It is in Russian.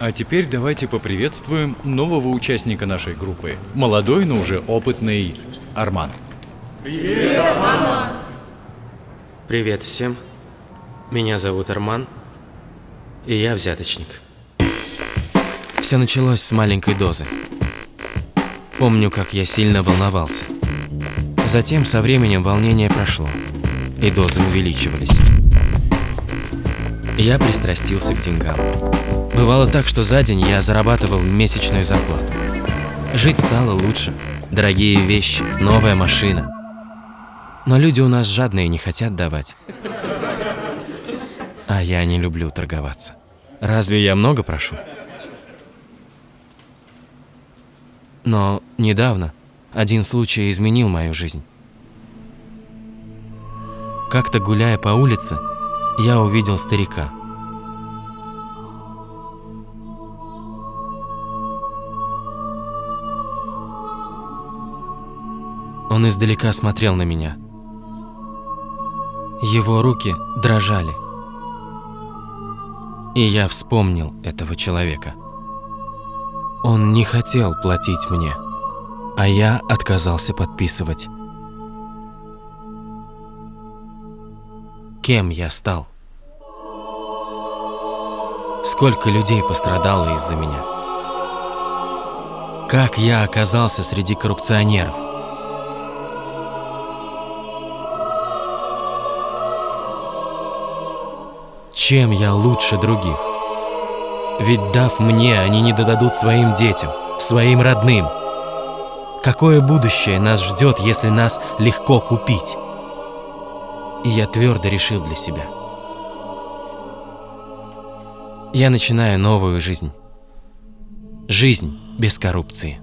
А теперь давайте поприветствуем нового участника нашей группы. Молодой, но уже опытный Арман. Привет, Арман! Привет всем. Меня зовут Арман, и я взяточник. Все началось с маленькой дозы. Помню, как я сильно волновался. Затем со временем волнение прошло, и дозы увеличивались. Я пристрастился к деньгам. Бывало так, что за день я зарабатывал месячную зарплату. Жить стало лучше. Дорогие вещи, новая машина. Но люди у нас жадные, не хотят давать. А я не люблю торговаться. Разве я много прошу? Но недавно один случай изменил мою жизнь. Как-то гуляя по улице, я увидел старика. Он издалека смотрел на меня. Его руки дрожали. И я вспомнил этого человека. Он не хотел платить мне, а я отказался подписывать. Кем я стал? Сколько людей пострадало из-за меня? Как я оказался среди коррупционеров? Чем я лучше других? Ведь дав мне, они не додадут своим детям, своим родным. Какое будущее нас ждет, если нас легко купить? И я твердо решил для себя. Я начинаю новую жизнь. Жизнь без коррупции.